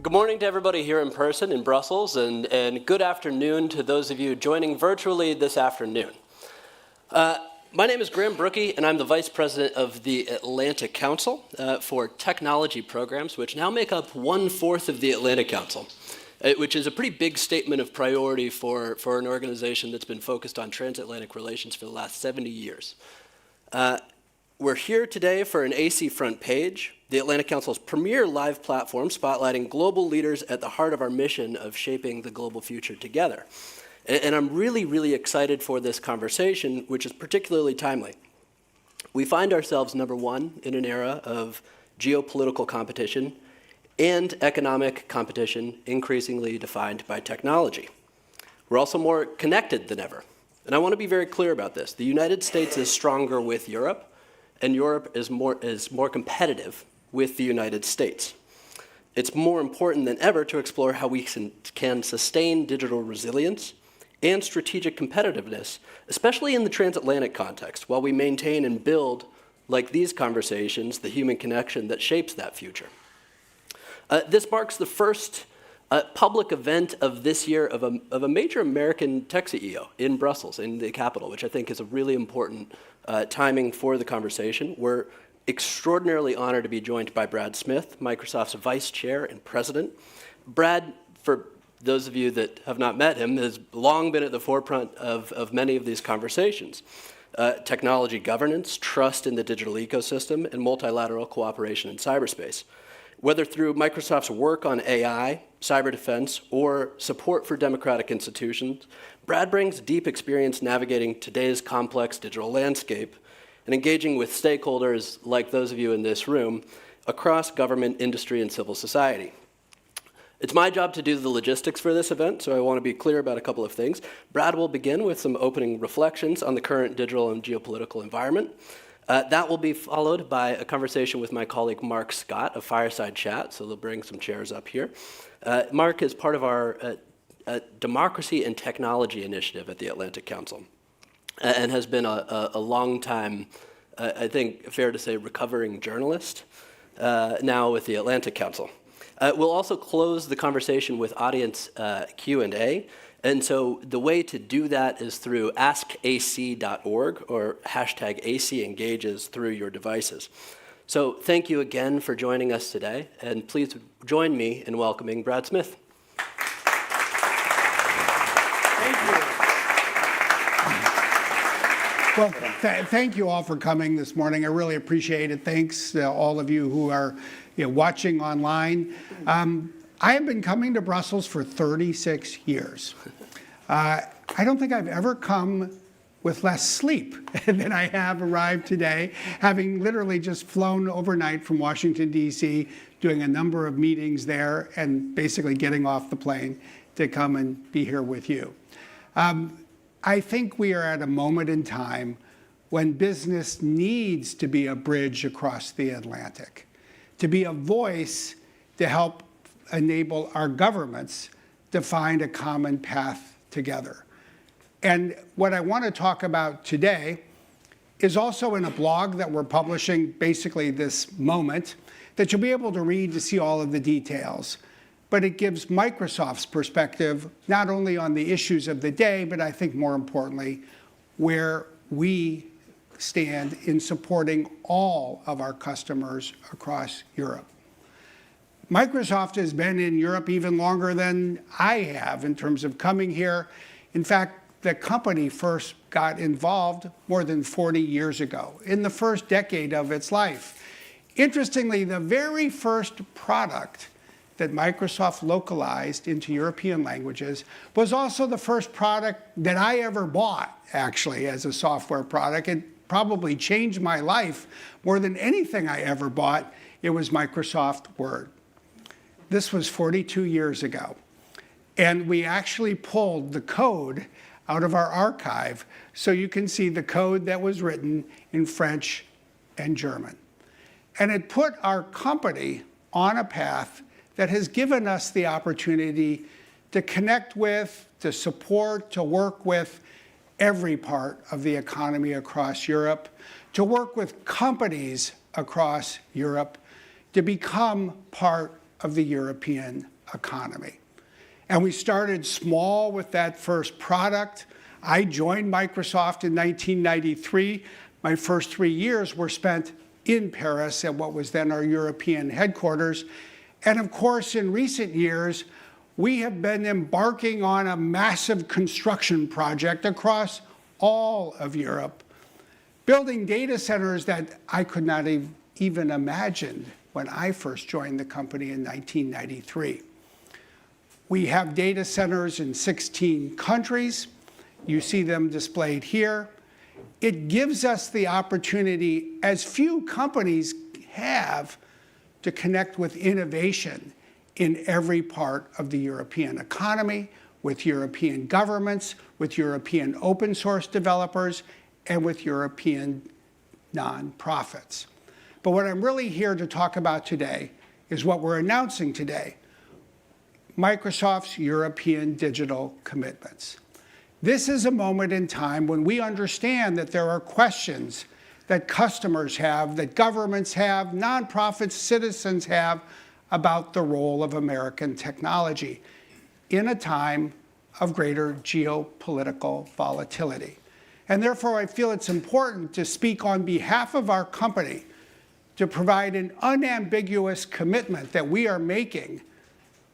Good morning to everybody here in person in Brussels, and good afternoon to those of you joining virtually this afternoon. My name is Graham Brookie, and I'm the Vice President of the Atlantic Council for Technology Programs, which now make up 1/4 of the Atlantic Council, which is a pretty big statement of priority for an organization that's been focused on transatlantic relations for the last 70 years. We're here today for an AC Front Page, the Atlantic Council's premier live platform spotlighting global leaders at the heart of our mission of shaping the global future together. And I'm really excited for this conversation, which is particularly timely. We find ourselves, number one, in an era of geopolitical competition and economic competition increasingly defined by technology. We're also more connected than ever. And I want to be very clear about this. The United States is stronger with Europe, and Europe is more competitive with the United States. It's more important than ever to explore how we can sustain digital resilience and strategic competitiveness, especially in the transatlantic context, while we maintain and build, like these conversations, the human connection that shapes that future. This marks the first public event of this year of a major American tech CEO in Brussels, in the capital, which I think is a really important timing for the conversation. We're extraordinarily honored to be joined by Brad Smith, Microsoft's Vice Chair and President. Brad, for those of you that have not met him, has long been at the forefront of many of these conversations. Technology governance, trust in the digital ecosystem, and multilateral cooperation in cyberspace. Whether through Microsoft's work on AI, cyber defense, or support for democratic institutions, Brad brings deep experience navigating today's complex digital landscape and engaging with stakeholders like those of you in this room across government, industry, and civil society. It's my job to do the logistics for this event, so I want to be clear about a couple of things. Brad will begin with some opening reflections on the current digital and geopolitical environment. That will be followed by a conversation with my colleague Mark Scott, a fireside chat, so they'll bring some chairs up here. Mark is part of our Democracy and Technology Initiative at the Atlantic Council and has been a long time, I think fair to say, recovering journalist, now with the Atlantic Council. We'll also close the conversation with audience Q&A. And so the way to do that is through askac.org or hashtag ACEngages through your devices. So thank you again for joining us today, and please join me in welcoming Brad Smith. Thank you. Well, thank you all for coming this morning. I really appreciate it. Thanks to all of you who are watching online. I have been coming to Brussels for 36 years. I don't think I've ever come with less sleep than I have arrived today, having literally just flown overnight from Washington, D.C., doing a number of meetings there, and basically getting off the plane to come and be here with you. I think we are at a moment in time when business needs to be a bridge across the Atlantic, to be a voice to help enable our governments to find a common path together. And what I want to talk about today is also in a blog that we're publishing basically this moment that you'll be able to read to see all of the details. But it gives Microsoft's perspective not only on the issues of the day, but I think more importantly, where we stand in supporting all of our customers across Europe. Microsoft has been in Europe even longer than I have in terms of coming here. In fact, the company first got involved more than 40 years ago, in the first decade of its life. Interestingly, the very first product that Microsoft localized into European languages was also the first product that I ever bought, actually, as a software product. It probably changed my life more than anything I ever bought. It was Microsoft Word. This was 42 years ago. And we actually pulled the code out of our archive so you can see the code that was written in French and German. And it put our company on a path that has given us the opportunity to connect with, to support, to work with every part of the economy across Europe, to work with companies across Europe, to become part of the European economy. And we started small with that first product. I joined Microsoft in 1993. My first 3 years were spent in Paris at what was then our European headquarters. And of course, in recent years, we have been embarking on a massive construction project across all of Europe, building data centers that I could not even imagine when I first joined the company in 1993. We have data centers in 16 countries. You see them displayed here. It gives us the opportunity, as few companies have, to connect with innovation in every part of the European economy, with European governments, with European open source developers, and with European nonprofits. But what I'm really here to talk about today is what we're announcing today: Microsoft's European digital commitments. This is a moment in time when we understand that there are questions that customers have, that governments have, nonprofits, citizens have about the role of American technology in a time of greater geopolitical volatility. And therefore, I feel it's important to speak on behalf of our company to provide an unambiguous commitment that we are making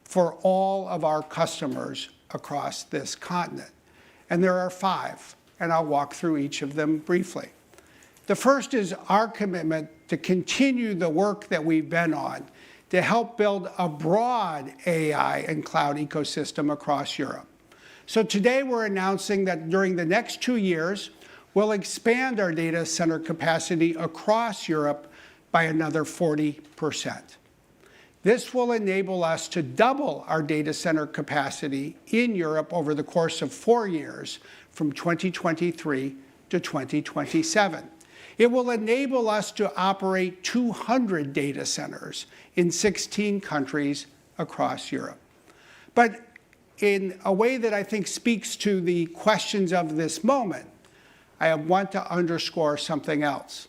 for all of our customers across this continent. And there are 5, and I'll walk through each of them briefly. The first is our commitment to continue the work that we've been on to help build a broad AI and cloud ecosystem across Europe. So today we're announcing that during the next 2 years, we'll expand our data center capacity across Europe by another 40%. This will enable us to double our data center capacity in Europe over the course of 4 years, from 2023 to 2027. It will enable us to operate 200 data centers in 16 countries across Europe. But in a way that I think speaks to the questions of this moment, I want to underscore something else.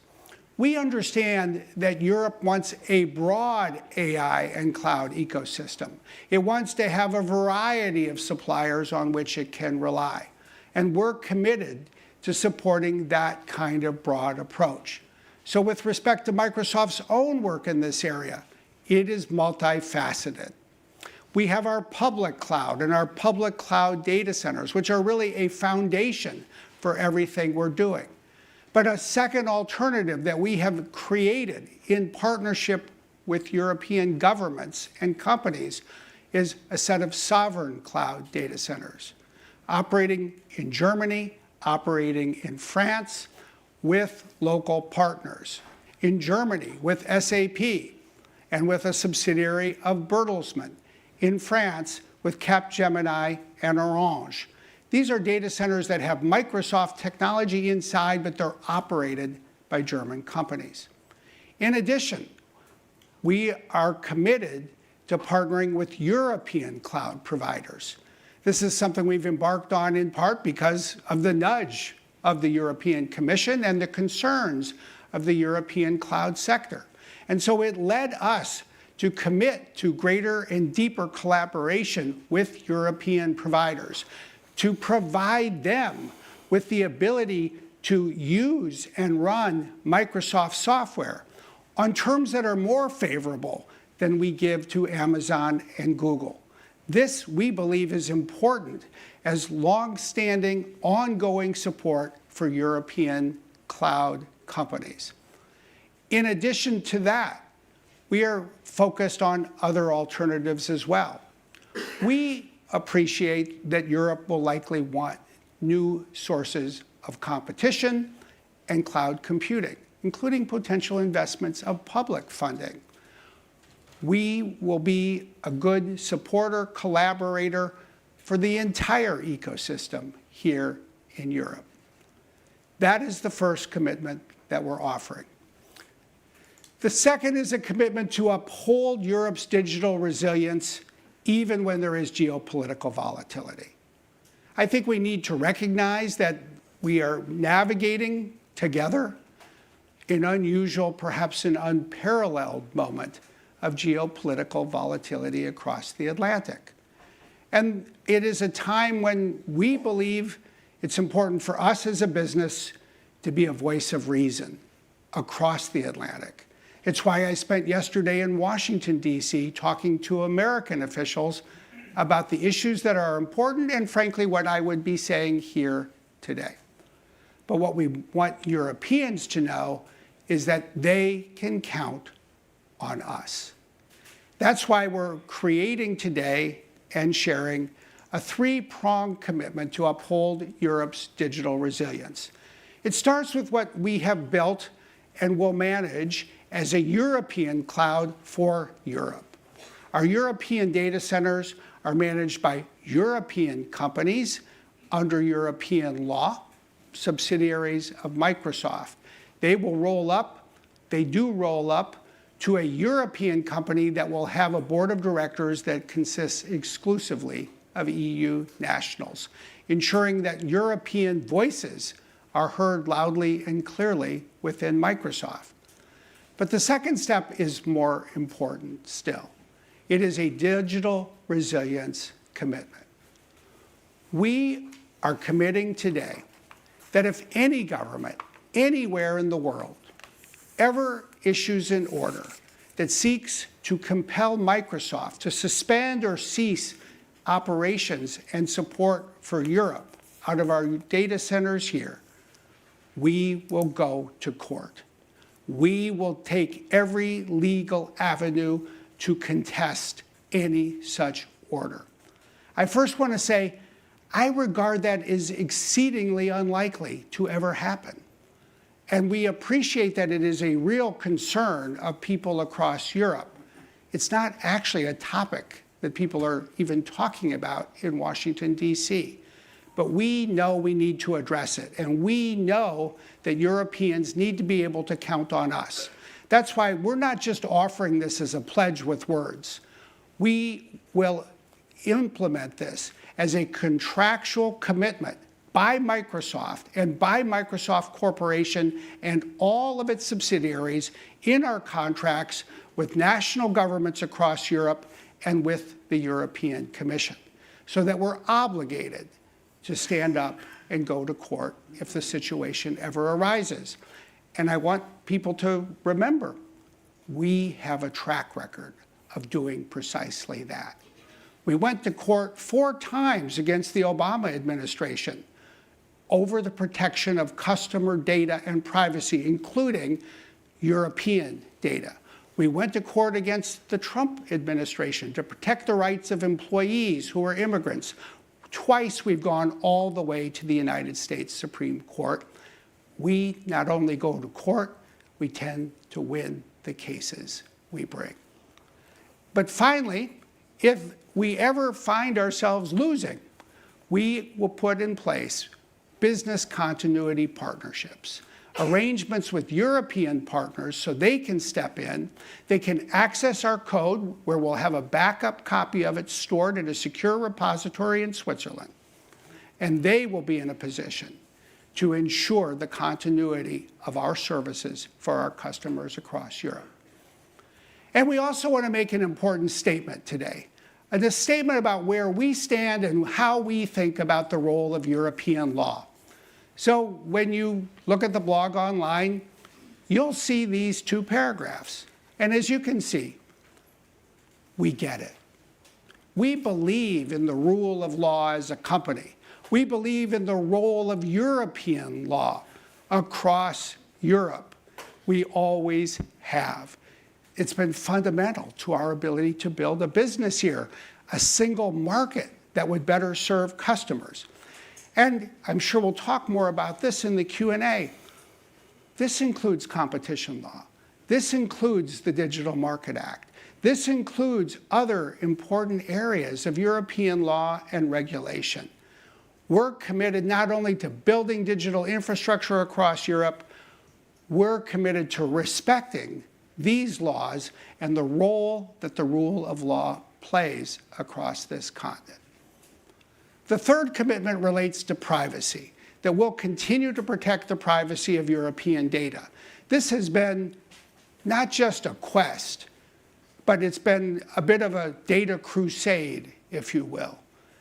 We understand that Europe wants a broad AI and cloud ecosystem. It wants to have a variety of suppliers on which it can rely. And we're committed to supporting that kind of broad approach. So with respect to Microsoft's own work in this area, it is multifaceted. We have our public cloud and our public cloud data centers, which are really a foundation for everything we're doing. But a second alternative that we have created in partnership with European governments and companies is a set of sovereign cloud data centers, operating in Germany, operating in France, with local partners. In Germany, with SAP, and with a subsidiary of Bertelsmann. In France, with Capgemini and Orange. These are data centers that have Microsoft technology inside, but they're operated by German companies. In addition, we are committed to partnering with European cloud providers. This is something we've embarked on in part because of the nudge of the European Commission and the concerns of the European cloud sector. And so it led us to commit to greater and deeper collaboration with European providers, to provide them with the ability to use and run Microsoft software on terms that are more favorable than we give to Amazon and Google. This, we believe, is important as long-standing, ongoing support for European cloud companies. In addition to that, we are focused on other alternatives as well. We appreciate that Europe will likely want new sources of competition and cloud computing, including potential investments of public funding. We will be a good supporter, collaborator for the entire ecosystem here in Europe. That is the first commitment that we're offering. The second is a commitment to uphold Europe's digital resilience even when there is geopolitical volatility. I think we need to recognize that we are navigating together an unusual, perhaps an unparalleled moment of geopolitical volatility across the Atlantic. And it is a time when we believe it's important for us as a business to be a voice of reason across the Atlantic. It's why I spent yesterday in Washington, D.C., talking to American officials about the issues that are important and, frankly, what I would be saying here today. But what we want Europeans to know is that they can count on us. That's why we're creating today and sharing a three-pronged commitment to uphold Europe's digital resilience. It starts with what we have built and will manage as a European cloud for Europe. Our European data centers are managed by European companies under European law, subsidiaries of Microsoft. They will roll up, they do roll up, to a European company that will have a board of directors that consists exclusively of EU nationals, ensuring that European voices are heard loudly and clearly within Microsoft. But the second step is more important still. It is a digital resilience commitment. We are committing today that if any government anywhere in the world ever issues an order that seeks to compel Microsoft to suspend or cease operations and support for Europe out of our data centers here, we will go to court. We will take every legal avenue to contest any such order. I first want to say, I regard that as exceedingly unlikely to ever happen. And we appreciate that it is a real concern of people across Europe. It's not actually a topic that people are even talking about in Washington, D.C. But we know we need to address it. And we know that Europeans need to be able to count on us. That's why we're not just offering this as a pledge with words. We will implement this as a contractual commitment by Microsoft and by Microsoft Corporation and all of its subsidiaries in our contracts with national governments across Europe and with the European Commission, so that we're obligated to stand up and go to court if the situation ever arises. And I want people to remember, we have a track record of doing precisely that. We went to court 4 times against the Obama administration over the protection of customer data and privacy, including European data. We went to court against the Trump administration to protect the rights of employees who are immigrants. Twice we've gone all the way to the United States Supreme Court. We not only go to court, we tend to win the cases we bring. But finally, if we ever find ourselves losing, we will put in place business continuity partnerships, arrangements with European partners so they can step in, they can access our code where we'll have a backup copy of it stored in a secure repository in Switzerland, and they will be in a position to ensure the continuity of our services for our customers across Europe. And we also want to make an important statement today, a statement about where we stand and how we think about the role of European law. So when you look at the blog online, you'll see these 2 paragraphs. And as you can see, we get it. We believe in the rule of law as a company. We believe in the role of European law across Europe. We always have. It's been fundamental to our ability to build a business here, a single market that would better serve customers. And I'm sure we'll talk more about this in the Q&A. This includes competition law. This includes the Digital Market Act. This includes other important areas of European law and regulation. We're committed not only to building digital infrastructure across Europe, we're committed to respecting these laws and the role that the rule of law plays across this continent. The third commitment relates to privacy, that we'll continue to protect the privacy of European data. This has been not just a quest, but it's been a bit of a data crusade, if you will,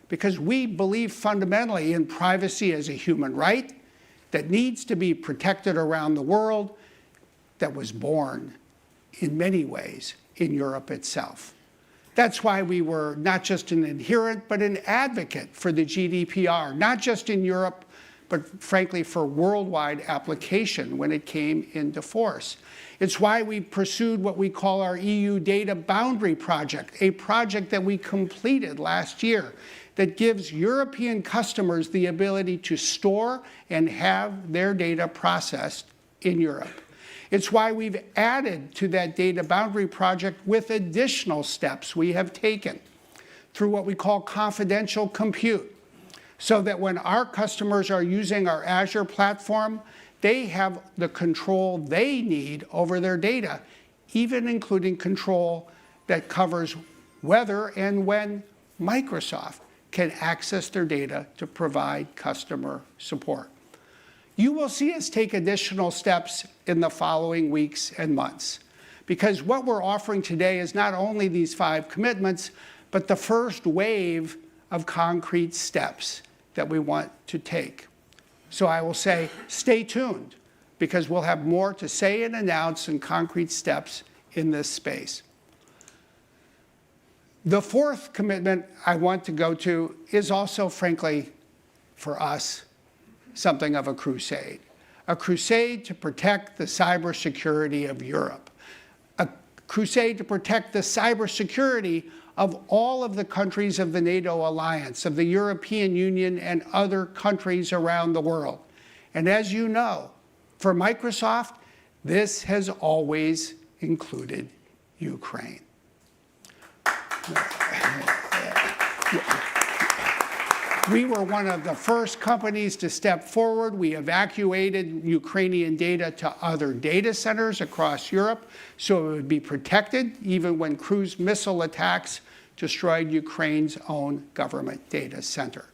because we believe fundamentally in privacy as a human right that needs to be protected around the world, that was born in many ways in Europe itself. That's why we were not just an adherent, but an advocate for the GDPR, not just in Europe, but frankly for worldwide application when it came into force. It's why we pursued what we call our EU Data Boundary Project, a project that we completed last year that gives European customers the ability to store and have their data processed in Europe. It's why we've added to that data boundary project with additional steps we have taken through what we call confidential compute, so that when our customers are using our Azure platform, they have the control they need over their data, even including control that covers whether and when Microsoft can access their data to provide customer support. You will see us take additional steps in the following weeks and months, because what we're offering today is not only these 5 commitments, but the first wave of concrete steps that we want to take. So I will say, stay tuned, because we'll have more to say and announce in concrete steps in this space. The 4th commitment I want to go to is also, frankly, for us, something of a crusade to protect the cybersecurity of Europe, a crusade to protect the cybersecurity of all of the countries of the NATO alliance, of the European Union, and other countries around the world. And as you know, for Microsoft, this has always included Ukraine. We were one of the first companies to step forward. We evacuated Ukrainian data to other data centers across Europe so it would be protected, even when cruise missile attacks destroyed Ukraine's own government data center.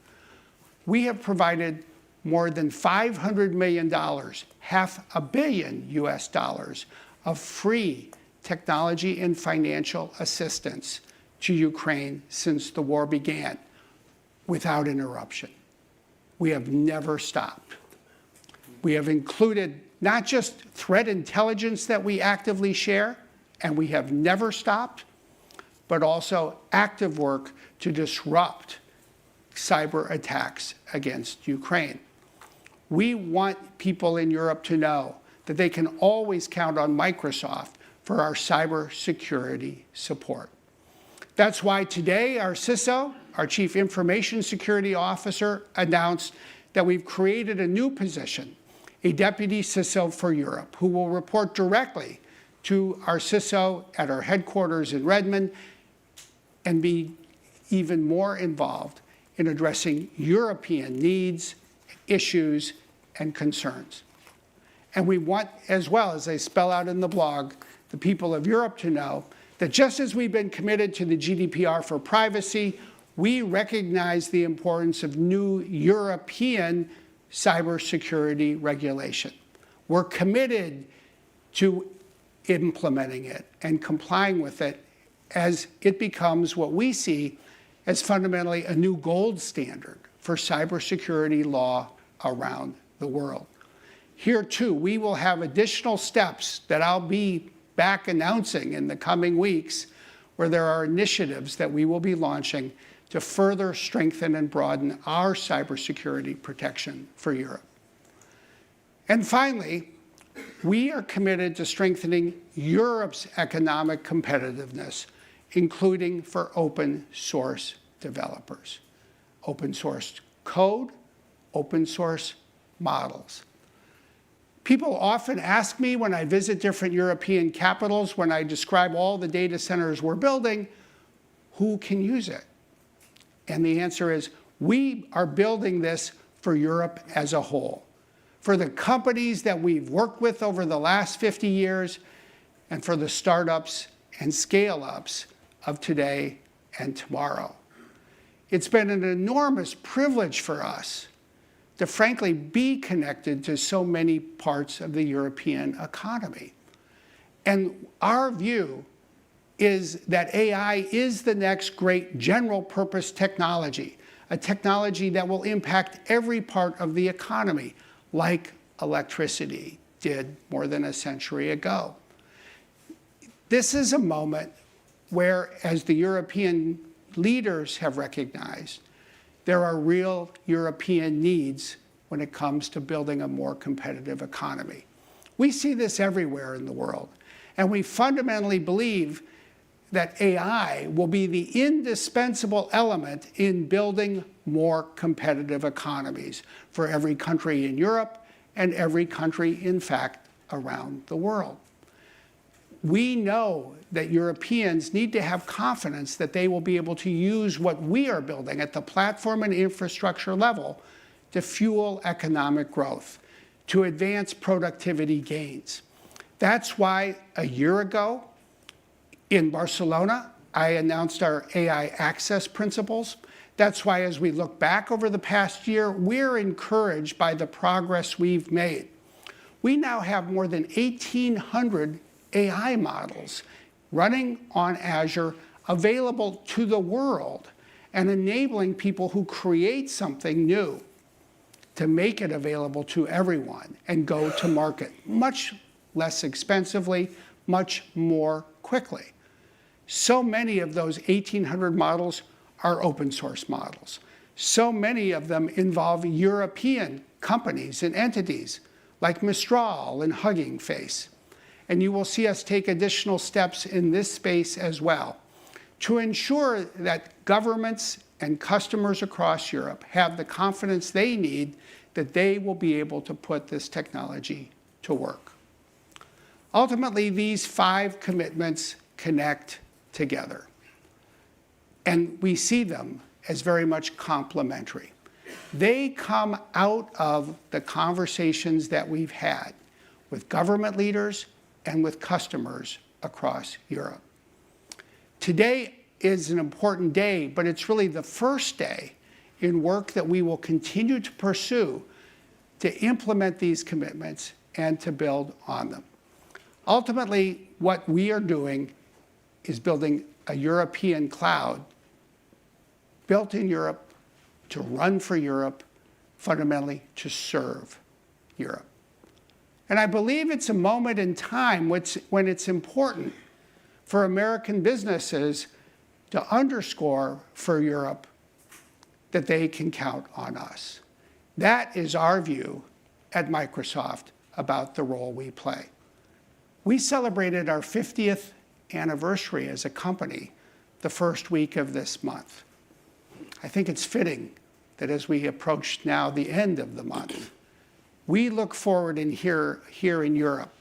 We have provided more than $500 million, $500 million US, of free technology and financial assistance to Ukraine since the war began, without interruption. We have never stopped. We have included not just threat intelligence that we actively share, and we have never stopped, but also active work to disrupt cyber attacks against Ukraine. We want people in Europe to know that they can always count on Microsoft for our cybersecurity support. That's why today our CISO, our Chief Information Security Officer, announced that we've created a new position, a Deputy CISO for Europe, who will report directly to our CISO at our headquarters in Redmond and be even more involved in addressing European needs, issues, and concerns. And we want, as well, as I spell out in the blog, the people of Europe to know that just as we've been committed to the GDPR for privacy, we recognize the importance of new European cybersecurity regulation. We're committed to implementing it and complying with it as it becomes what we see as fundamentally a new gold standard for cybersecurity law around the world. Here, too, we will have additional steps that I'll be back announcing in the coming weeks, where there are initiatives that we will be launching to further strengthen and broaden our cybersecurity protection for Europe. And finally, we are committed to strengthening Europe's economic competitiveness, including for open source developers. Open source code, open source models. People often ask me when I visit different European capitals, when I describe all the data centers we're building, who can use it? And the answer is, we are building this for Europe as a whole, for the companies that we've worked with over the last 50 years, and for the startups and scale-ups of today and tomorrow. It's been an enormous privilege for us to frankly be connected to so many parts of the European economy. And our view is that AI is the next great general purpose technology, a technology that will impact every part of the economy, like electricity did more than a century ago. This is a moment where, as the European leaders have recognized, there are real European needs when it comes to building a more competitive economy. We see this everywhere in the world, and we fundamentally believe that AI will be the indispensable element in building more competitive economies for every country in Europe and every country, in fact, around the world. We know that Europeans need to have confidence that they will be able to use what we are building at the platform and infrastructure level to fuel economic growth, to advance productivity gains. That's why a year ago in Barcelona, I announced our AI access principles. That's why as we look back over the past year, we're encouraged by the progress we've made. We now have more than 1,800 AI models running on Azure, available to the world, and enabling people who create something new to make it available to everyone and go to market much less expensively, much more quickly. So many of those 1,800 models are open source models. So many of them involve European companies and entities like Mistral and Hugging Face. And you will see us take additional steps in this space as well to ensure that governments and customers across Europe have the confidence they need that they will be able to put this technology to work. Ultimately, these 5 commitments connect together. And we see them as very much complementary. They come out of the conversations that we've had with government leaders and with customers across Europe. Today is an important day, but it's really the first day in work that we will continue to pursue to implement these commitments and to build on them. Ultimately, what we are doing is building a European cloud built in Europe, to run for Europe, fundamentally to serve Europe. And I believe it's a moment in time when it's important for American businesses to underscore for Europe that they can count on us. That is our view at Microsoft about the role we play. We celebrated our 50th anniversary as a company the first week of this month. I think it's fitting that as we approach now the end of the month, we look forward in here in Europe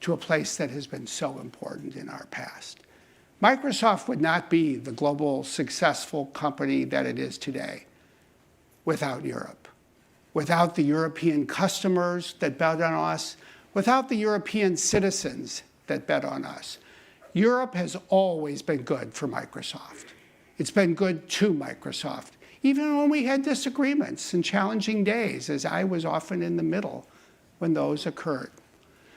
to a place that has been so important in our past. Microsoft would not be the global successful company that it is today without Europe, without the European customers that bet on us, without the European citizens that bet on us. Europe has always been good for Microsoft. It's been good to Microsoft, even when we had disagreements and challenging days, as I was often in the middle when those occurred.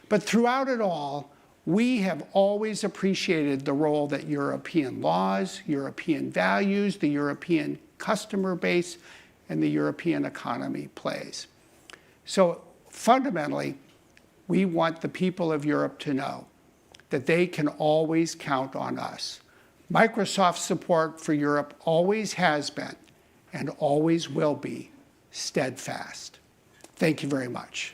But throughout it all, we have always appreciated the role that European laws, European values, the European customer base, and the European economy plays. So fundamentally, we want the people of Europe to know that they can always count on us. Microsoft's support for Europe always has been and always will be steadfast. Thank you very much.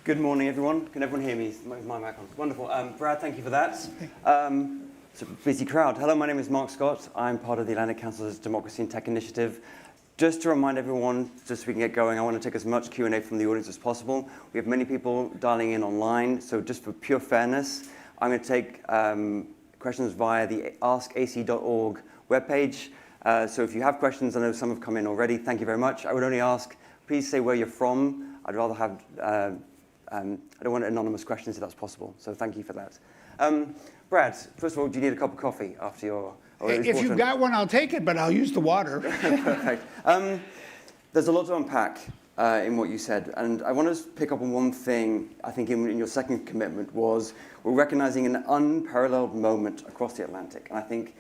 Good morning, everyone. Can everyone hear me? My mic on. Wonderful. Brad, thank you for that. It's a busy crowd. Hello, my name is Mark Scott. I'm part of the Atlantic Council's Democracy and Tech Initiative. Just to remind everyone, just so we can get going, I want to take as much Q&A from the audience as possible. We have many people dialing in online, so just for pure fairness, I'm going to take questions via the askac.org webpage. So if you have questions, I know some have come in already. Thank you very much. I would only ask, please say where you're from. I'd rather have, I don't want anonymous questions if that's possible. So thank you for that. Brad, first of all, do you need a cup of coffee after your... If you've got one, I'll take it, but I'll use the water. Perfect. There's a lot to unpack in what you said, and I want to pick up on one thing. I think in your second commitment was we're recognizing an unparalleled moment across the Atlantic, and I think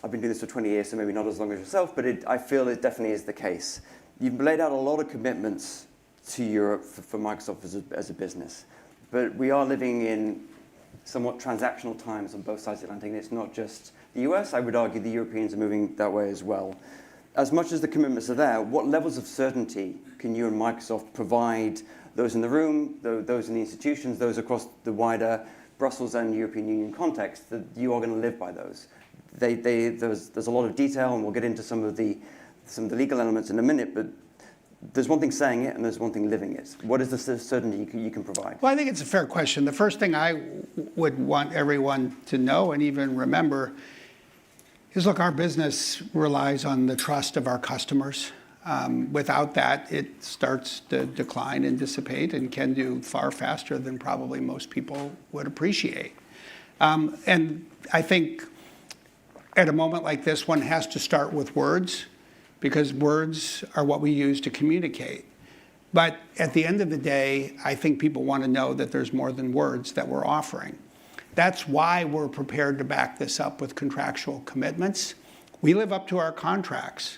I've been doing this for 20 years, so maybe not as long as yourself, but I feel it definitely is the case. You've laid out a lot of commitments to Europe for Microsoft as a business, but we are living in somewhat transactional times on both sides of the Atlantic, and it's not just the US. I would argue the Europeans are moving that way as well. As much as the commitments are there, what levels of certainty can you and Microsoft provide those in the room, those in the institutions, those across the wider Brussels and European Union context, that you are going to live by those? There's a lot of detail, and we'll get into some of the legal elements in a minute, but there's one thing saying it and there's one thing living it. What is the certainty you can provide? Well, I think it's a fair question. The first thing I would want everyone to know and even remember is, look, our business relies on the trust of our customers. Without that, it starts to decline and dissipate and can do far faster than probably most people would appreciate. And I think at a moment like this, one has to start with words, because words are what we use to communicate. But at the end of the day, I think people want to know that there's more than words that we're offering. That's why we're prepared to back this up with contractual commitments. We live up to our contracts.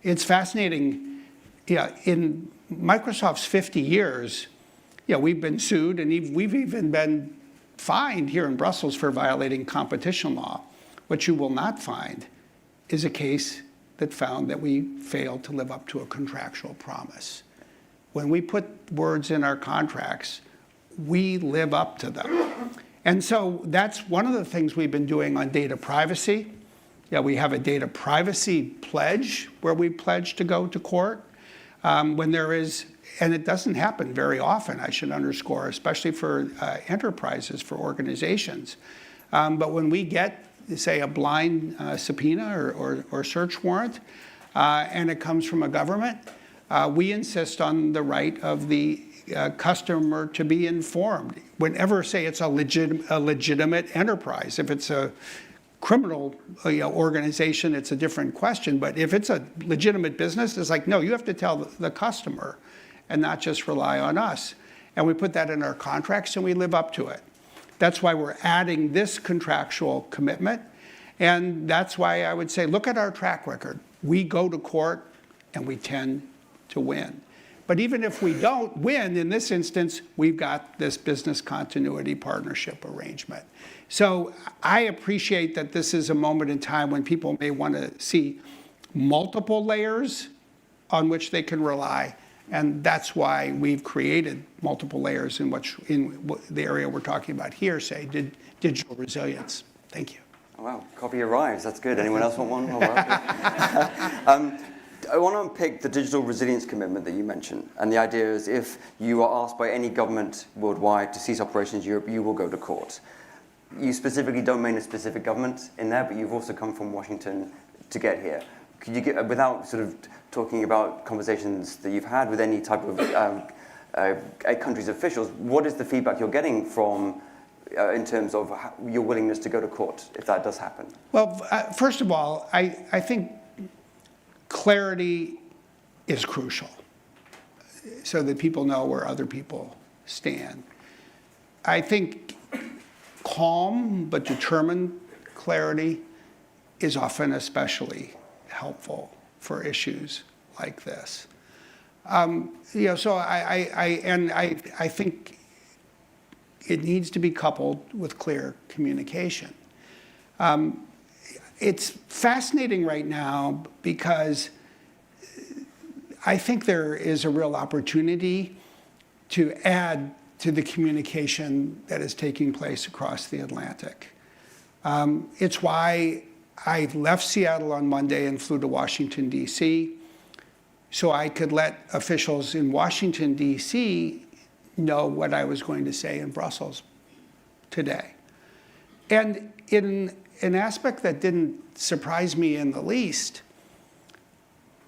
It's fascinating. In Microsoft's 50 years, we've been sued, and we've even been fined here in Brussels for violating competition law. What you will not find is a case that found that we failed to live up to a contractual promise. When we put words in our contracts, we live up to them. And so that's one of the things we've been doing on data privacy. We have a data privacy pledge where we pledge to go to court when there is, and it doesn't happen very often, I should underscore, especially for enterprises, for organizations. But when we get, say, a blind subpoena or search warrant, and it comes from a government, we insist on the right of the customer to be informed. Whenever, say, it's a legitimate enterprise. If it's a criminal organization, it's a different question. But if it's a legitimate business, it's like, no, you have to tell the customer and not just rely on us. And we put that in our contracts, and we live up to it. That's why we're adding this contractual commitment. And that's why I would say, look at our track record. We go to court, and we tend to win. But even if we don't win, in this instance, we've got this business continuity partnership arrangement. So I appreciate that this is a moment in time when people may want to see multiple layers on which they can rely. And that's why we've created multiple layers in the area we're talking about here, say, digital resilience. Thank you. Oh, wow, copy arrives. That's good. Anyone else want one? Oh, wow. I want to unpick the digital resilience commitment that you mentioned. And the idea is, if you are asked by any government worldwide to cease operations in Europe, you will go to court. You specifically don't mean a specific government in there, but you've also come from Washington to get here. Could you get, without sort of talking about conversations that you've had with any type of a country's officials, what is the feedback you're getting from in terms of your willingness to go to court if that does happen? Well, first of all, I think clarity is crucial so that people know where other people stand. I think calm but determined clarity is often especially helpful for issues like this. So I think it needs to be coupled with clear communication. It's fascinating right now because I think there is a real opportunity to add to the communication that is taking place across the Atlantic. It's why I left Seattle on Monday and flew to Washington, D.C., so I could let officials in Washington, D.C. know what I was going to say in Brussels today. And in an aspect that didn't surprise me in the least,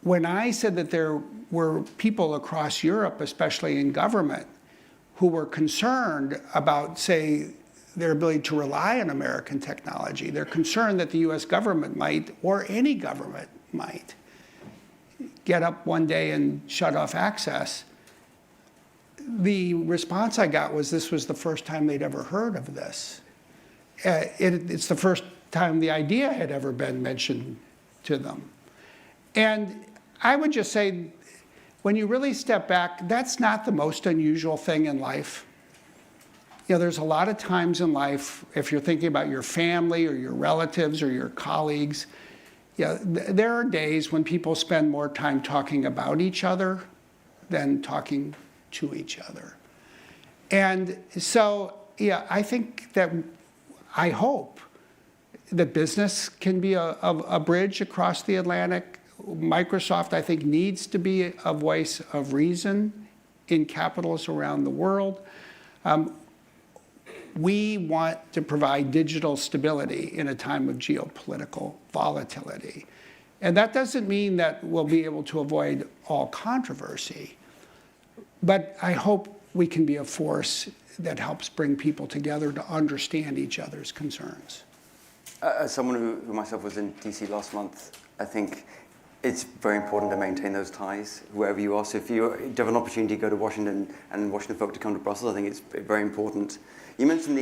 when I said that there were people across Europe, especially in government, who were concerned about, say, their ability to rely on American technology, they're concerned that the US government might, or any government might, get up one day and shut off access, the response I got was this was the first time they'd ever heard of this. It's the first time the idea had ever been mentioned to them. And I would just say, when you really step back, that's not the most unusual thing in life. You know, there's a lot of times in life, if you're thinking about your family or your relatives or your colleagues, yeah, there are days when people spend more time talking about each other than talking to each other. And so, yeah, I think that, I hope that business can be a bridge across the Atlantic. Microsoft, I think, needs to be a voice of reason in capitals around the world. We want to provide digital stability in a time of geopolitical volatility. And that doesn't mean that we'll be able to avoid all controversy. But I hope we can be a force that helps bring people together to understand each other's concerns. As someone who myself was in DC last month, I think it's very important to maintain those ties wherever you are. So if you have an opportunity to go to Washington and Washington folk to come to Brussels, I think it's very important. You mentioned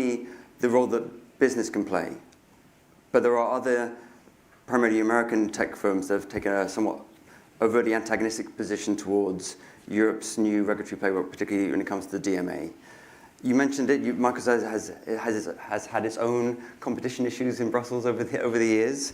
the role that business can play, but there are other primarily American tech firms that have taken a somewhat overtly antagonistic position towards Europe's new regulatory playbook, particularly when it comes to the DMA. You mentioned it. Microsoft has had its own competition issues in Brussels over the years.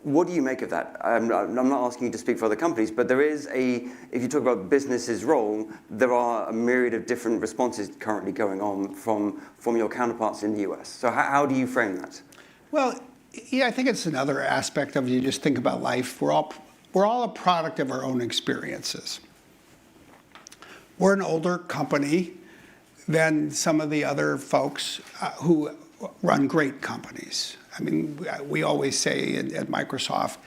What do you make of that? I'm not asking you to speak for other companies, but there is if you talk about business's role, there are a myriad of different responses currently going on from your counterparts in the US. So how do you frame that? Well, yeah, I think it's another aspect of, you just think about life. We're all a product of our own experiences. We're an older company than some of the other folks who run great companies. I mean, we always say at Microsoft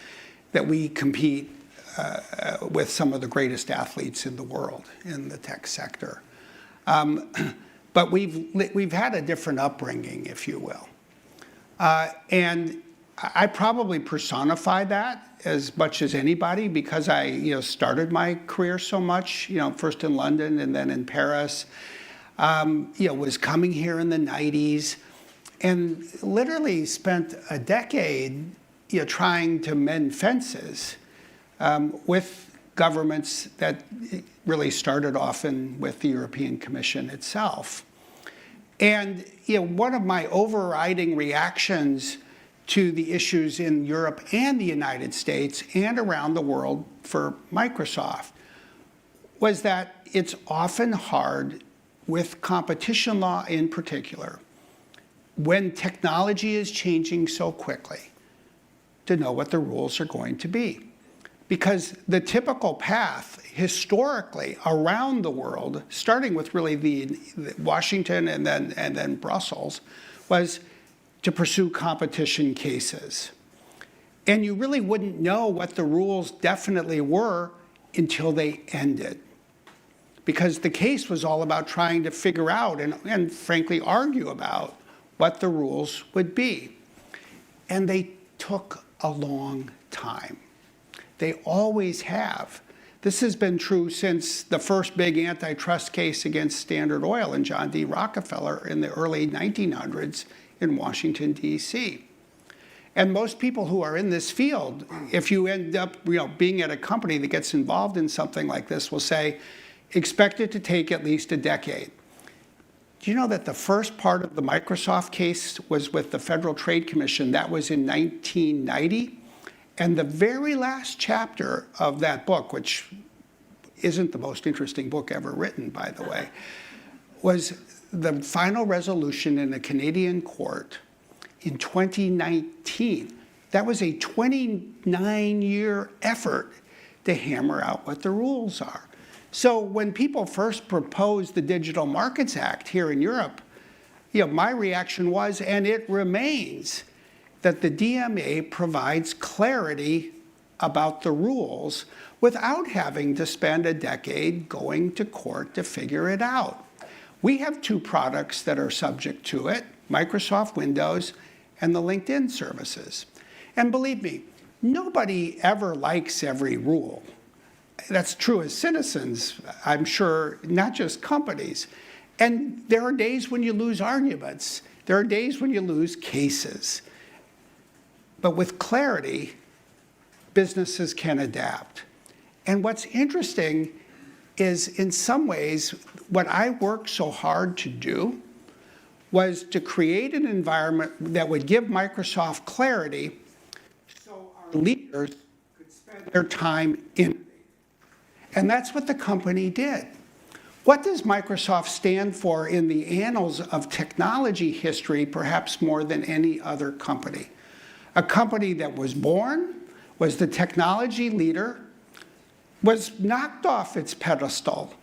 that we compete with some of the greatest athletes in the world in the tech sector. But we've had a different upbringing, if you will. And I probably personify that as much as anybody because I started my career so much, first in London and then in Paris, was coming here in the 90s. And literally spent a decade trying to mend fences with governments that really started often with the European Commission itself. And one of my overriding reactions to the issues in Europe and the United States and around the world for Microsoft was that it's often hard, with competition law in particular, when technology is changing so quickly, to know what the rules are going to be. Because the typical path historically around the world, starting with really the Washington and then Brussels, was to pursue competition cases. And you really wouldn't know what the rules definitely were until they ended. Because the case was all about trying to figure out and frankly argue about what the rules would be. And they took a long time. They always have. This has been true since the first big antitrust case against Standard Oil and John D. Rockefeller in the early 1900s in Washington, D.C. And most people who are in this field, if you end up being at a company that gets involved in something like this, will say, expect it to take at least a decade. Do you know that the first part of the Microsoft case was with the Federal Trade Commission? That was in 1990. And the very last chapter of that book, which isn't the most interesting book ever written, by the way, was the final resolution in a Canadian court in 2019. That was a 29-year effort to hammer out what the rules are. So when people first proposed the Digital Markets Act here in Europe, my reaction was, and it remains, that the DMA provides clarity about the rules without having to spend a decade going to court to figure it out. We have two products that are subject to it, Microsoft Windows and the LinkedIn services. And believe me, nobody ever likes every rule. That's true as citizens, I'm sure, not just companies. And there are days when you lose arguments. There are days when you lose cases. But with clarity, businesses can adapt. And what's interesting is, in some ways, what I worked so hard to do was to create an environment that would give Microsoft clarity so our leaders could spend their time innovating. And that's what the company did. What does Microsoft stand for in the annals of technology history, perhaps more than any other company? A company that was born, was the technology leader, was knocked off its pedestal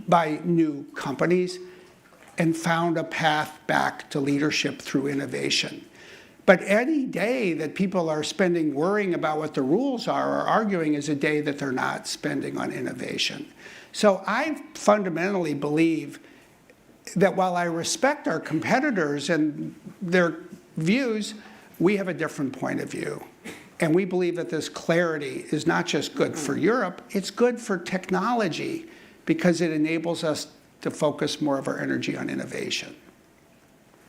by new companies, and found a path back to leadership through innovation. But any day that people are spending worrying about what the rules are or arguing is a day that they're not spending on innovation. So I fundamentally believe that while I respect our competitors and their views, we have a different point of view. And we believe that this clarity is not just good for Europe, it's good for technology because it enables us to focus more of our energy on innovation.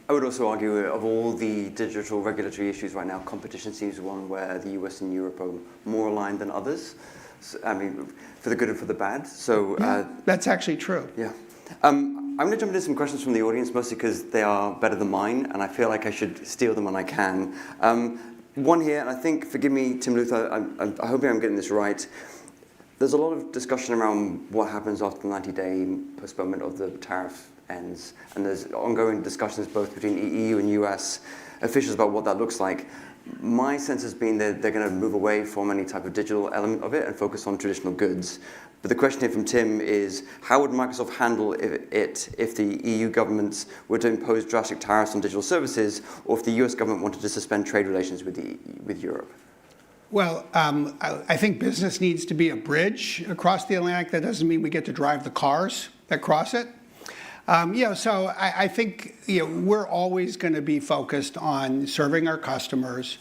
I would also argue of all the digital regulatory issues right now, competition seems one where the US and Europe are more aligned than others. So, I mean, for the good and for the bad. So that's actually true. Yeah. I'm going to jump into some questions from the audience, mostly because they are better than mine, and I feel like I should steal them when I can. One here, and I think, forgive me, Tim Luther, I hope I'm getting this right. There's a lot of discussion around what happens after the 90-day postponement of the tariff ends, and there's ongoing discussions both between EU and US officials about what that looks like. My sense has been that they're going to move away from any type of digital element of it and focus on traditional goods. But the question here from Tim is, how would Microsoft handle it if the EU governments were to impose drastic tariffs on digital services, or if the US government wanted to suspend trade relations with Europe? Well, I think business needs to be a bridge across the Atlantic. That doesn't mean we get to drive the cars that cross it. So I think we're always going to be focused on serving our customers.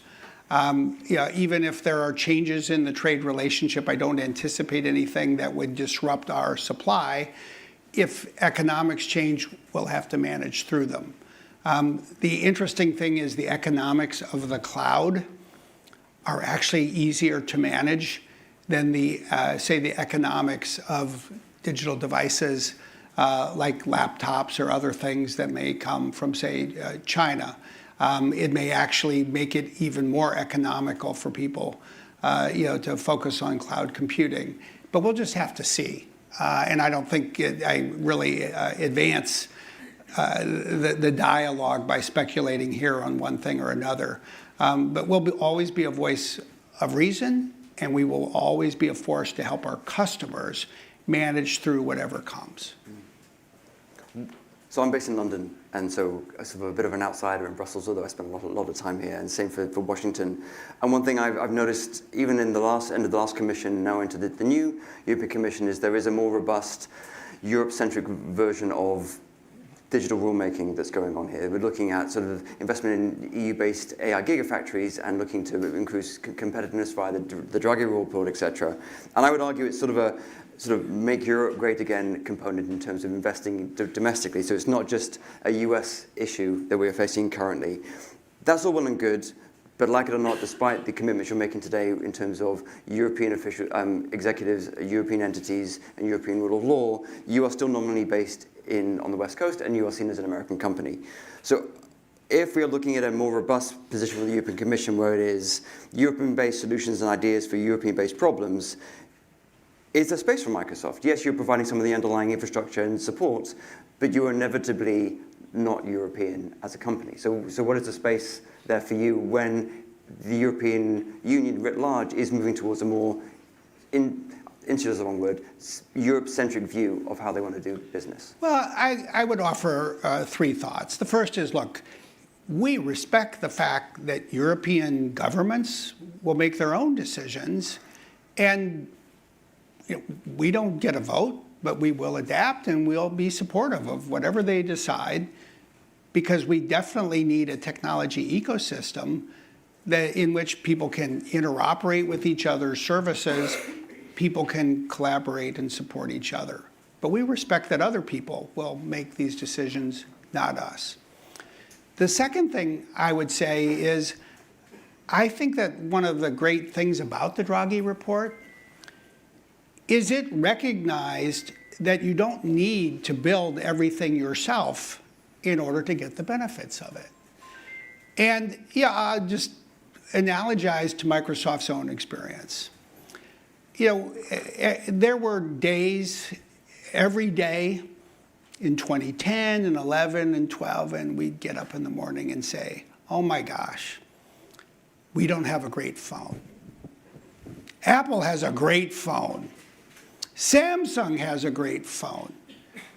Even if there are changes in the trade relationship, I don't anticipate anything that would disrupt our supply. If economics change, we'll have to manage through them. The interesting thing is the economics of the cloud are actually easier to manage than say the economics of digital devices like laptops or other things that may come from, say, China. It may actually make it even more economical for people, to focus on cloud computing. But we'll just have to see. And I don't think I really advance the dialogue by speculating here on one thing or another. But we'll always be a voice of reason, and we will always be a force to help our customers manage through whatever comes. So I'm based in London, and so I'm sort of a bit of an outsider in Brussels, although I spend a lot of time here, and same for Washington. And one thing I've noticed, even in the end of the last commission, now into the new European Commission, is there is a more robust Europe-centric version of digital rulemaking that's going on here. We're looking at sort of investment in EU-based AI gigafactories and looking to increase competitiveness via the Draghi report, etc. And I would argue it's sort of make Europe great again component in terms of investing domestically. So it's not just a US issue that we're facing currently. That's all well and good, but like it or not, despite the commitments you're making today in terms of European official executives, European entities, and European rule of law, you are still nominally based on the West Coast, and you are seen as an American company. So if we are looking at a more robust position for the European Commission where it is European-based solutions and ideas for European-based problems, is there space for Microsoft? Yes, you're providing some of the underlying infrastructure and support, but you are inevitably not European as a company. So what is the space there for you when the European Union writ large is moving towards a more, insular is the wrong word, Europe-centric view of how they want to do business? Well, I would offer three thoughts. The first is, look, we respect the fact that European governments will make their own decisions, And we don't get a vote, but we will adapt and we'll be supportive of whatever they decide, because we definitely need a technology ecosystem in which people can interoperate with each other's services, people can collaborate and support each other. But we respect that other people will make these decisions, not us. The second thing I would say is, I think that one of the great things about the Draghi report is it recognized that you don't need to build everything yourself in order to get the benefits of it. And yeah, I'll just analogize to Microsoft's own experience. There were days, every day in 2010 and 11 and 12, and we'd get up in the morning and say, oh my gosh, we don't have a great phone. Apple has a great phone. Samsung has a great phone.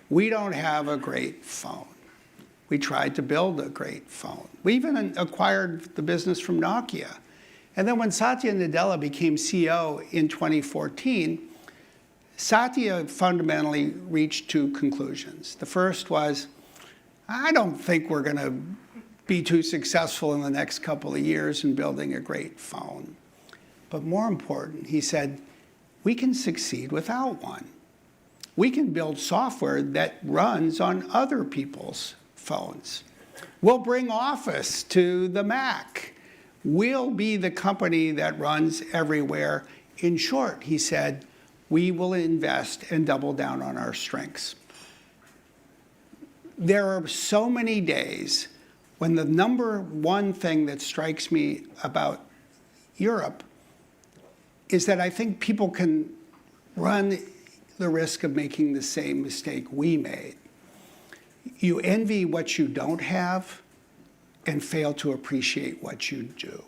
We don't have a great phone. We tried to build a great phone. We even acquired the business from Nokia. And then when Satya Nadella became CEO in 2014, Satya fundamentally reached two conclusions. The first was, I don't think we're going to be too successful in the next couple of years in building a great phone. But more important, he said, we can succeed without one. We can build software that runs on other people's phones. We'll bring Office to the Mac. We'll be the company that runs everywhere. In short, he said, we will invest and double down on our strengths. There are so many days when the number one thing that strikes me about Europe is that I think people can run the risk of making the same mistake we made. You envy what you don't have and fail to appreciate what you do.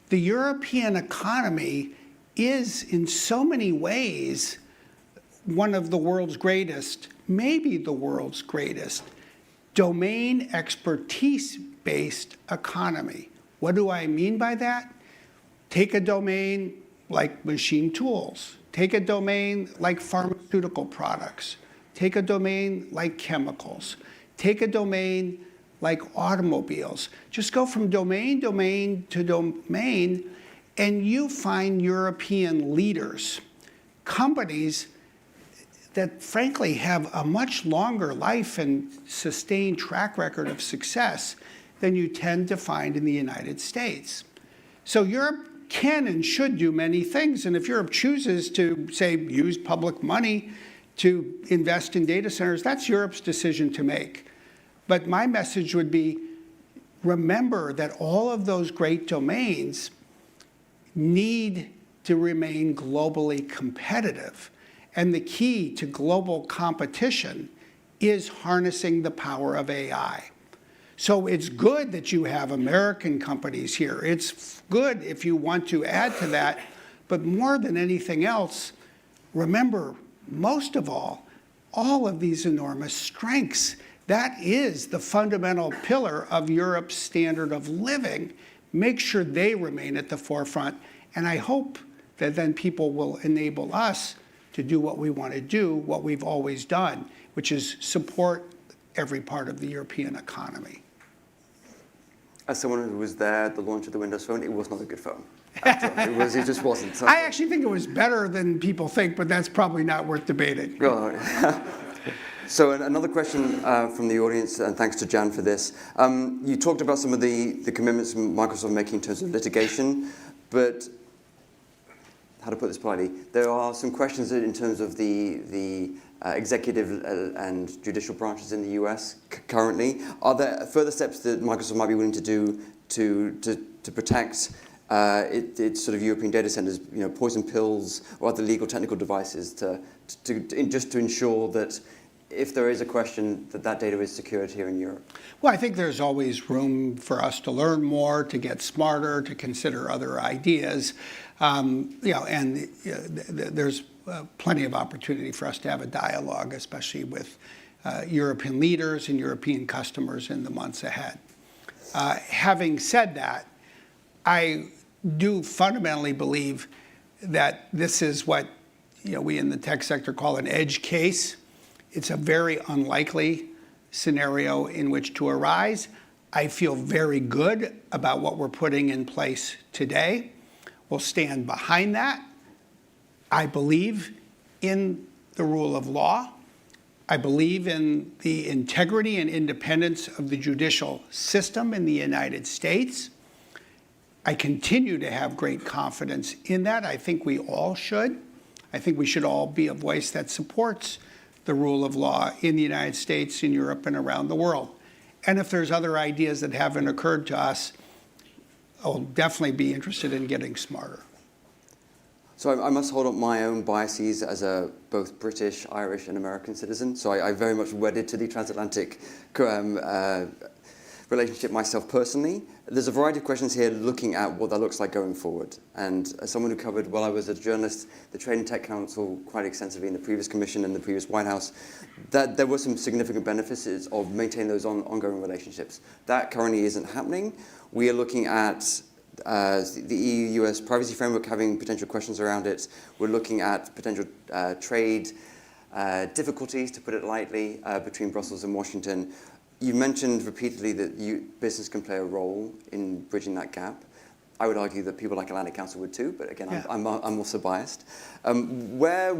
The European economy is, in so many ways, one of the world's greatest, maybe the world's greatest, domain expertise-based economy. What do I mean by that? Take a domain like machine tools. Take a domain like pharmaceutical products. Take a domain like chemicals. Take a domain like automobiles. Just go from domain to domain, and you find European leaders, companies that frankly have a much longer life and sustained track record of success than you tend to find in the United States. So Europe can and should do many things, and if Europe chooses to, say, use public money to invest in data centers, that's Europe's decision to make. But my message would be, remember that all of those great domains need to remain globally competitive. And the key to global competition is harnessing the power of AI. So it's good that you have American companies here. It's good if you want to add to that. But more than anything else, remember, most of all of these enormous strengths. That is the fundamental pillar of Europe's standard of living. Make sure they remain at the forefront. And I hope that then people will enable us to do what we want to do, what we've always done, which is support every part of the European economy. As someone who was there at the launch of the Windows Phone, it was not a good phone. It just wasn't. I actually think it was better than people think, but that's probably not worth debating. So another question from the audience, and thanks to Jan for this. You talked about some of the commitments Microsoft making in terms of litigation, but how to put this politely, there are some questions in terms of the executive and judicial branches in the US currently. Are there further steps that Microsoft might be willing to do to protect its sort of European data centers, poison pills or other legal technical devices just to ensure that if there is a question that data is secured here in Europe? Well, I think there's always room for us to learn more, to get smarter, to consider other ideas. There's plenty of opportunity for us to have a dialogue, especially with European leaders and European customers in the months ahead. Having said that, I do fundamentally believe that this is what we in the tech sector call an edge case. It's a very unlikely scenario in which to arise. I feel very good about what we're putting in place today. We'll stand behind that. I believe in the rule of law. I believe in the integrity and independence of the judicial system in the United States. I continue to have great confidence in that. I think we all should. I think we should all be a voice that supports the rule of law in the United States, in Europe, and around the world. And if there's other ideas that haven't occurred to us, I'll definitely be interested in getting smarter. So I must hold up my own biases as a both British, Irish, and American citizen. So I very much wedded to the transatlantic relationship myself personally. There's a variety of questions here looking at what that looks like going forward. And as someone who covered, while I was a journalist, the Trade and Tech Council quite extensively in the previous commission and the previous White House, that there were some significant benefits of maintaining those ongoing relationships. That currently isn't happening. We are looking at the EU-US privacy framework having potential questions around it. We're looking at potential trade difficulties, to put it lightly, between Brussels and Washington. You mentioned repeatedly that business can play a role in bridging that gap. I would argue that people like Atlantic Council would too, but again, yeah. I'm also biased. Where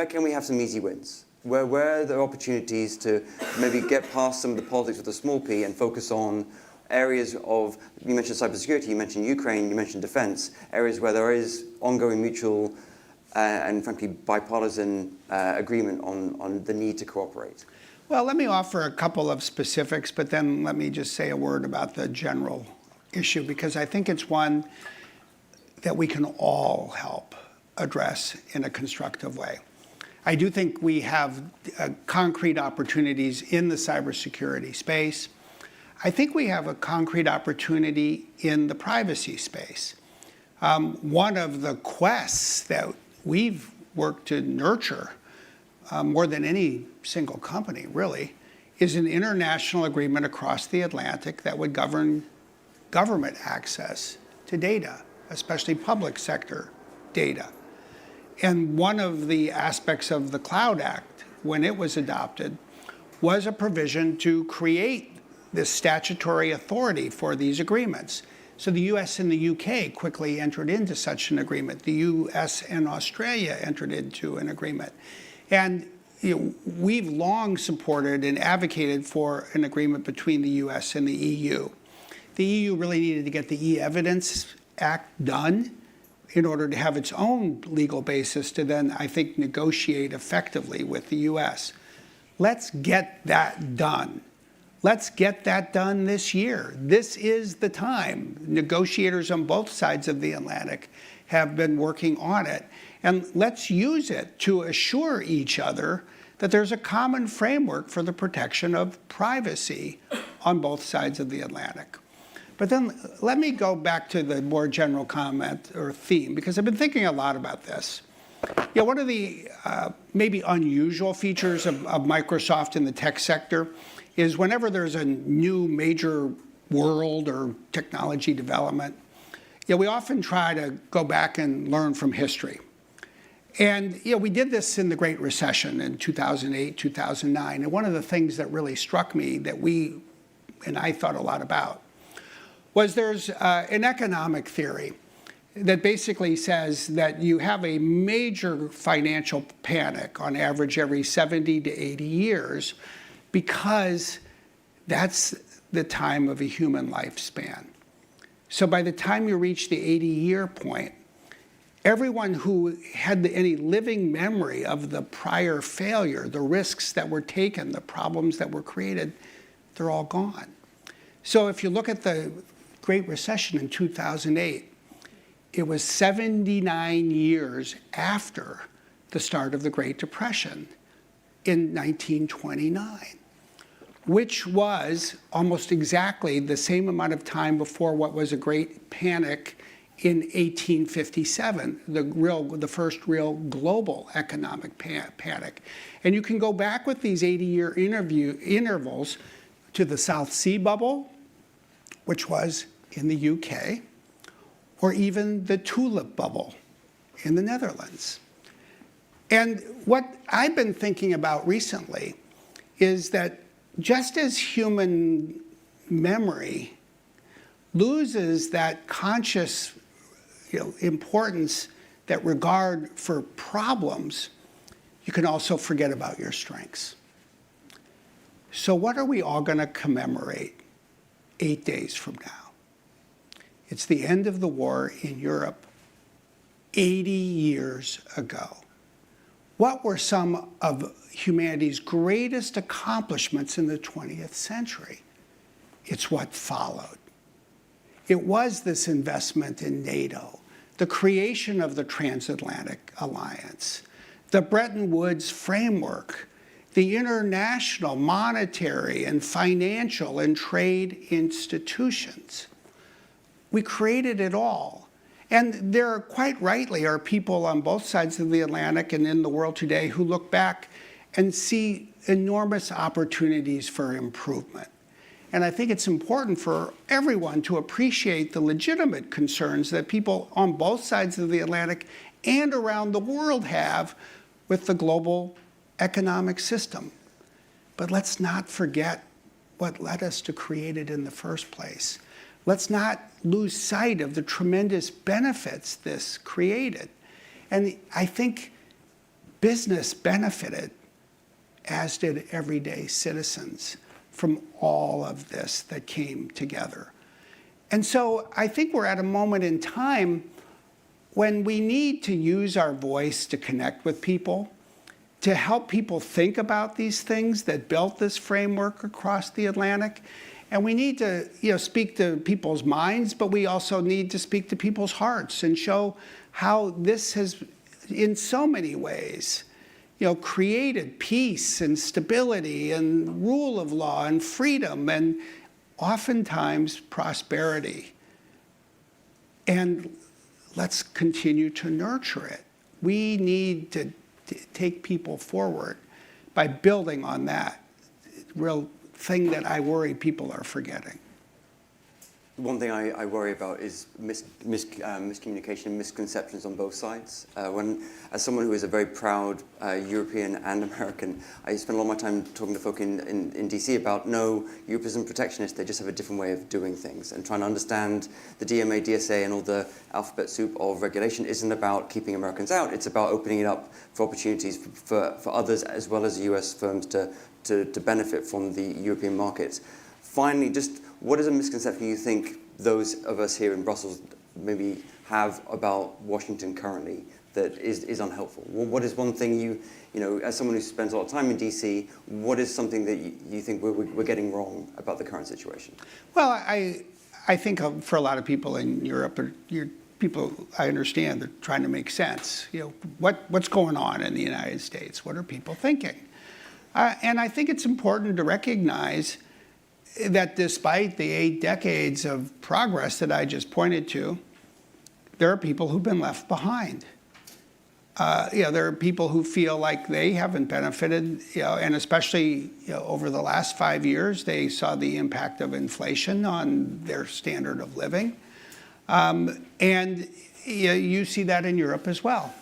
can we have some easy wins? Where are there opportunities to maybe get past some of the politics with a small p and focus on areas of, you mentioned cybersecurity, you mentioned Ukraine, you mentioned defense, areas where there is ongoing mutual and frankly bipartisan agreement on the need to cooperate? Well, let me offer a couple of specifics, but then let me just say a word about the general issue, because I think it's one that we can all help address in a constructive way. I do think we have concrete opportunities in the cybersecurity space. I think we have a concrete opportunity in the privacy space. One of the quests that we've worked to nurture more than any single company, really, is an international agreement across the Atlantic that would govern government access to data, especially public sector data. And one of the aspects of the Cloud Act, when it was adopted, was a provision to create this statutory authority for these agreements. So the US and the UK quickly entered into such an agreement. The US and Australia entered into an agreement. And we've long supported and advocated for an agreement between the US and the EU. The EU really needed to get the E-Evidence Act done in order to have its own legal basis to then, I think, negotiate effectively with the US. Let's get that done. Let's get that done this year. This is the time. Negotiators on both sides of the Atlantic have been working on it. And let's use it to assure each other that there's a common framework for the protection of privacy on both sides of the Atlantic. But then let me go back to the more general comment or theme, because I've been thinking a lot about this. One of the maybe unusual features of Microsoft in the tech sector is whenever there's a new major world or technology development, we often try to go back and learn from history. And we did this in the Great Recession in 2008, 2009. And one of the things that really struck me that we and I thought a lot about was there's an economic theory that basically says that you have a major financial panic on average every 70 to 80 years because that's the time of a human lifespan. So by the time you reach the 80-year point, everyone who had any living memory of the prior failure, the risks that were taken, the problems that were created, they're all gone. So if you look at the Great Recession in 2008, it was 79 years after the start of the Great Depression in 1929, which was almost exactly the same amount of time before what was a great panic in 1857, the first real global economic panic. And you can go back with these 80-year intervals to the South Sea bubble, which was in the UK, or even the tulip bubble in the Netherlands. And what I've been thinking about recently is that just as human memory loses that conscious importance, that regard for problems, you can also forget about your strengths. So what are we all going to commemorate 8 days from now? It's the end of the war in Europe 80 years ago. What were some of humanity's greatest accomplishments in the 20th century? It's what followed. It was this investment in NATO, the creation of the transatlantic alliance, the Bretton Woods framework, the international monetary and financial and trade institutions. We created it all. And there, quite rightly, are people on both sides of the Atlantic and in the world today who look back and see enormous opportunities for improvement. And I think it's important for everyone to appreciate the legitimate concerns that people on both sides of the Atlantic and around the world have with the global economic system. But let's not forget what led us to create it in the first place. Let's not lose sight of the tremendous benefits this created. And I think business benefited, as did everyday citizens, from all of this that came together. And so I think we're at a moment in time when we need to use our voice to connect with people, to help people think about these things that built this framework across the Atlantic. And we need to speak to people's minds, but we also need to speak to people's hearts and show how this has, in so many ways, created peace and stability and rule of law and freedom and oftentimes prosperity. And let's continue to nurture it. We need to take people forward by building on that real thing that I worry people are forgetting. One thing I worry about is miscommunication, misconceptions on both sides. As someone who is a very proud European and American, I spend a lot of my time talking to folk in DC about, no, Europe isn't protectionist, they just have a different way of doing things. And trying to understand the DMA, DSA, and all the alphabet soup of regulation isn't about keeping Americans out, it's about opening it up for opportunities for others as well as US firms to benefit from the European markets. Finally, just what is a misconception you think those of us here in Brussels maybe have about Washington currently that is unhelpful? What is one thing you as someone who spends a lot of time in DC, what is something that you think we're getting wrong about the current situation? Well, I think for a lot of people in Europe, people I understand, they're trying to make sense. What's going on in the United States? What are people thinking? And I think it's important to recognize that despite the 8 decades of progress that I just pointed to, there are people who've been left behind. There are people who feel like they haven't benefited, and especially over the last 5 years, they saw the impact of inflation on their standard of living. And you see that in Europe as well.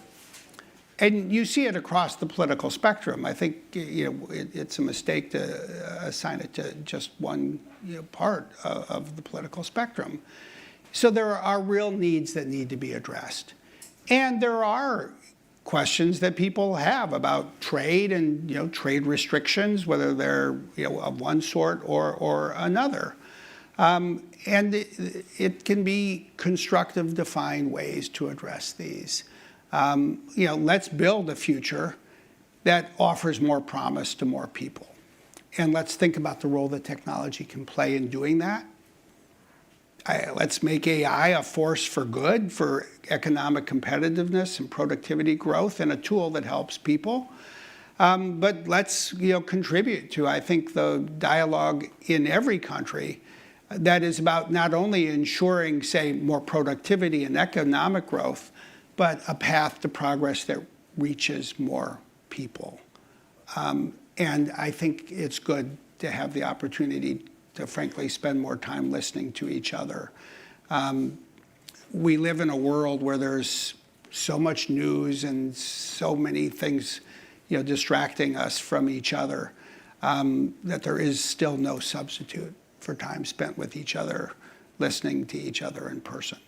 And you see it across the political spectrum. I think it's a mistake to assign it to just one part of the political spectrum. So there are real needs that need to be addressed. And there are questions that people have about trade and trade restrictions, whether they're of one sort or another. And it can be constructive to find ways to address these. Let's build a future that offers more promise to more people. And let's think about the role that technology can play in doing that. Let's make AI a force for good, for economic competitiveness and productivity growth, and a tool that helps people. But let's contribute to, I think, the dialogue in every country that is about not only ensuring, say, more productivity and economic growth, but a path to progress that reaches more people. And I think it's good to have the opportunity to, frankly, spend more time listening to each other. We live in a world where there's so much news and so many things, distracting us from each other, that there is still no substitute for time spent with each other, listening to each other in person.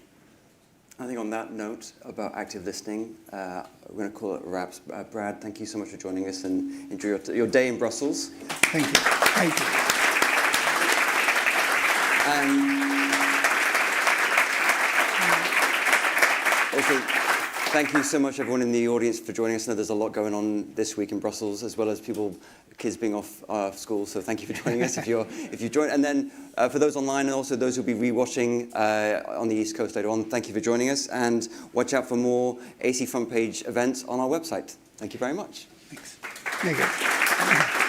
I think on that note about active listening, we're going to call it wraps. Brad, thank you so much for joining us, and enjoy your day in Brussels. Thank you. Thank you. And also, thank you so much, everyone in the audience, for joining us. I know there's a lot going on this week in Brussels, as well as kids being off school. So thank you for joining us if you join. And then for those online, and also those who'll be rewatching on the East Coast later on, thank you for joining us. And watch out for more AC Front Page events on our website. Thank you very much. Thanks. Thank you.